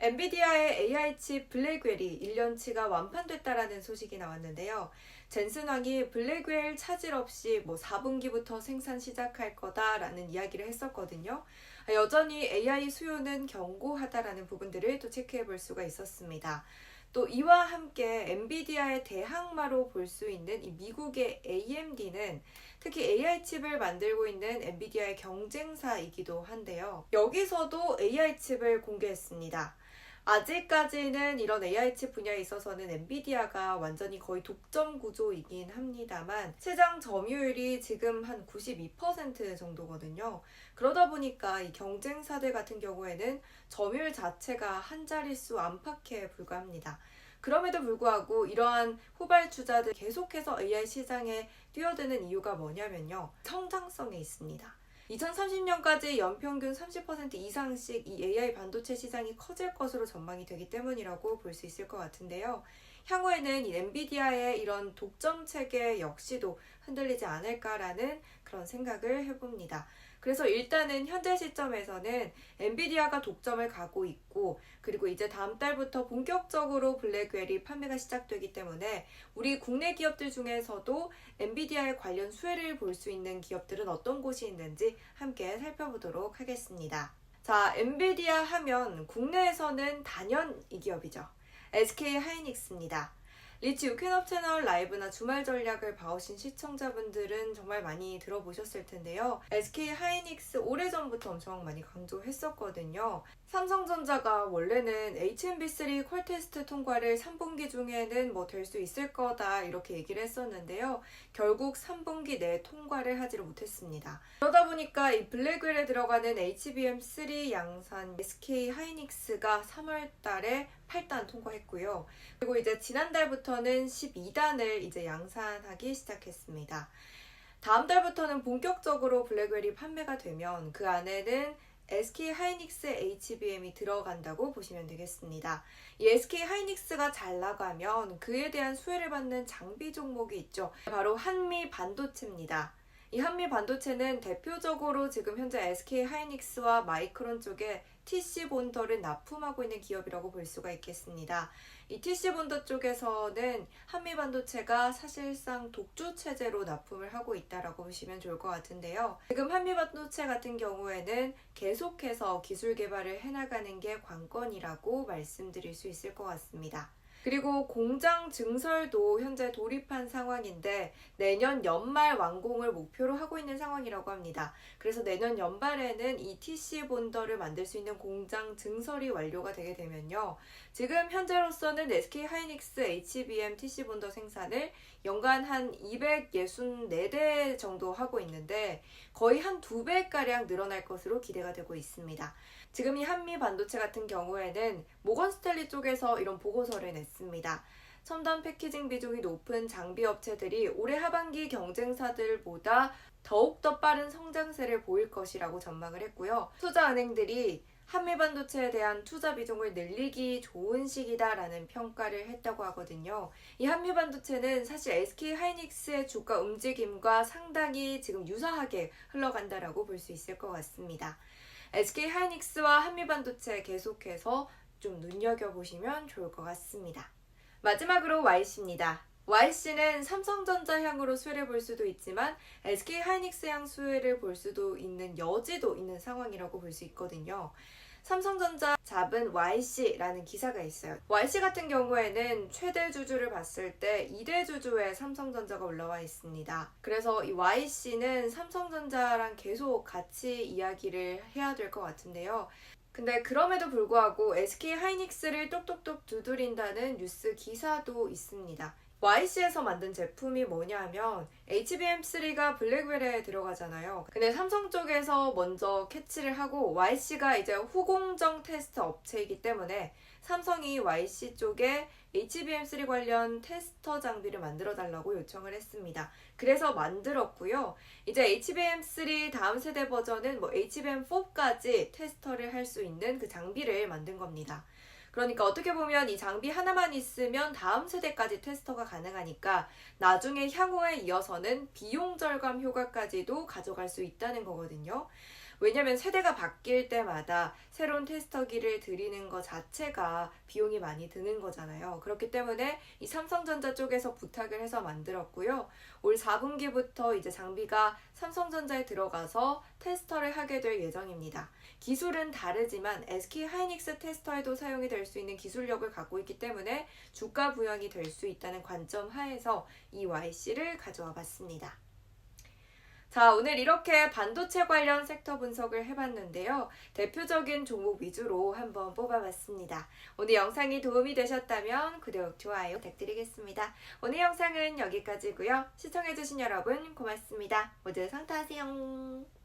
엔비디아의 AI 칩 블랙웰이 1년치가 완판됐다라는 소식이 나왔는데요. 젠슨 황이 블랙웰 차질 없이 4분기부터 생산 시작할 거다라는 이야기를 했었거든요. 여전히 AI 수요는 견고하다라는 부분들을 또 체크해 볼 수가 있었습니다. 또 이와 함께 엔비디아의 대항마로 볼 수 있는 이 미국의 AMD는 특히 AI 칩을 만들고 있는 엔비디아의 경쟁사이기도 한데요. 여기서도 AI 칩을 공개했습니다. 아직까지는 이런 AI 칩 분야에 있어서는 엔비디아가 완전히 거의 독점 구조이긴 합니다만 시장 점유율이 지금 한 92% 정도거든요. 그러다 보니까 이 경쟁사들 같은 경우에는 점유율 자체가 한 자릿수 안팎에 불과합니다. 그럼에도 불구하고 이러한 후발주자들 계속해서 AI 시장에 뛰어드는 이유가 뭐냐면요. 성장성에 있습니다. 2030년까지 연평균 30% 이상씩 이 AI 반도체 시장이 커질 것으로 전망이 되기 때문이라고 볼 수 있을 것 같은데요. 향후에는 이 엔비디아의 이런 독점 체계 역시도 흔들리지 않을까라는 그런 생각을 해봅니다. 그래서 일단은 현재 시점에서는 엔비디아가 독점을 가고 있고 그리고 이제 다음 달부터 본격적으로 블랙웰이 판매가 시작되기 때문에 우리 국내 기업들 중에서도 엔비디아의 관련 수혜를 볼 수 있는 기업들은 어떤 곳이 있는지 함께 살펴보도록 하겠습니다. 자, 엔비디아 하면 국내에서는 단연 이 기업이죠. SK 하이닉스입니다. 리치 유캔업 채널 라이브나 주말 전략을 봐오신 시청자분들은 정말 많이 들어보셨을 텐데요. SK 하이닉스 오래전부터 엄청 많이 강조했었거든요. 삼성전자가 원래는 HMB3 퀄 테스트 통과를 3분기 중에는 될 수 있을 거다 이렇게 얘기를 했었는데요. 결국 3분기 내에 통과를 하지를 못했습니다. 그러다 보니까 이 블랙웰에 들어가는 HBM3 양산 SK 하이닉스가 3월 달에 8단 통과했고요. 그리고 이제 지난달부터는 12단을 이제 양산하기 시작했습니다. 다음 달부터는 본격적으로 블랙웰이 판매가 되면 그 안에는 SK 하이닉스 HBM이 들어간다고 보시면 되겠습니다. 이 SK 하이닉스가 잘 나가면 그에 대한 수혜를 받는 장비 종목이 있죠. 바로 한미 반도체입니다. 이 한미 반도체는 대표적으로 지금 현재 SK 하이닉스와 마이크론 쪽에 TC 본더를 납품하고 있는 기업이라고 볼 수가 있겠습니다. 이 TC 본더 쪽에서는 한미 반도체가 사실상 독주 체제로 납품을 하고 있다라고 보시면 좋을 것 같은데요. 지금 한미 반도체 같은 경우에는 계속해서 기술 개발을 해나가는 게 관건이라고 말씀드릴 수 있을 것 같습니다. 그리고 공장 증설도 현재 돌입한 상황인데 내년 연말 완공을 목표로 하고 있는 상황이라고 합니다. 그래서 내년 연말에는 이 TC 본더를 만들 수 있는 공장 증설이 완료가 되게 되면요. 지금 현재로서는 SK 하이닉스 HBM TC 본더 생산을 연간 한 264대 정도 하고 있는데 거의 한 2배가량 늘어날 것으로 기대가 되고 있습니다. 지금 이 한미 반도체 같은 경우에는 모건 스탠리 쪽에서 이런 보고서를 냈습니다. 첨단 패키징 비중이 높은 장비 업체들이 올해 하반기 경쟁사들보다 더욱더 빠른 성장세를 보일 것이라고 전망을 했고요. 투자은행들이 한미 반도체에 대한 투자 비중을 늘리기 좋은 시기다라는 평가를 했다고 하거든요. 이 한미 반도체는 사실 SK 하이닉스의 주가 움직임과 상당히 지금 유사하게 흘러간다라고 볼 수 있을 것 같습니다. SK 하이닉스와 한미 반도체 계속해서 좀 눈여겨보시면 좋을 것 같습니다. 마지막으로 YC입니다. YC는 삼성전자 향으로 수혜를 볼 수도 있지만 SK 하이닉스 향 수혜를 볼 수도 있는 여지도 있는 상황이라고 볼 수 있거든요. 삼성전자 잡은 YC라는 기사가 있어요. YC 같은 경우에는 최대 주주를 봤을 때 2대 주주에 삼성전자가 올라와 있습니다. 그래서 이 YC는 삼성전자랑 계속 같이 이야기를 해야 될 것 같은데요. 근데 그럼에도 불구하고 SK 하이닉스를 똑똑똑 두드린다는 뉴스 기사도 있습니다. YC에서 만든 제품이 뭐냐 하면 HBM3가 블랙웰에 들어가잖아요. 근데 삼성 쪽에서 먼저 캐치를 하고 YC가 이제 후공정 테스트 업체이기 때문에 삼성이 YC 쪽에 HBM3 관련 테스터 장비를 만들어 달라고 요청을 했습니다. 그래서 만들었고요. 이제 HBM3 다음 세대 버전은 HBM4까지 테스터를 할 수 있는 그 장비를 만든 겁니다. 그러니까 어떻게 보면 이 장비 하나만 있으면 다음 세대까지 테스터가 가능하니까 나중에 향후에 이어서는 비용 절감 효과까지도 가져갈 수 있다는 거거든요. 왜냐면 세대가 바뀔 때마다 새로운 테스터기를 들이는 것 자체가 비용이 많이 드는 거잖아요. 그렇기 때문에 이 삼성전자 쪽에서 부탁을 해서 만들었고요. 올 4분기부터 이제 장비가 삼성전자에 들어가서 테스터를 하게 될 예정입니다. 기술은 다르지만 SK 하이닉스 테스터에도 사용이 될 수 있는 기술력을 갖고 있기 때문에 주가 부양이 될 수 있다는 관점 하에서 이 YC를 가져와 봤습니다. 자, 오늘 이렇게 반도체 관련 섹터 분석을 해봤는데요. 대표적인 종목 위주로 한번 뽑아봤습니다. 오늘 영상이 도움이 되셨다면 구독, 좋아요 부탁드리겠습니다. 오늘 영상은 여기까지고요. 시청해주신 여러분 고맙습니다. 모두 성타하세요.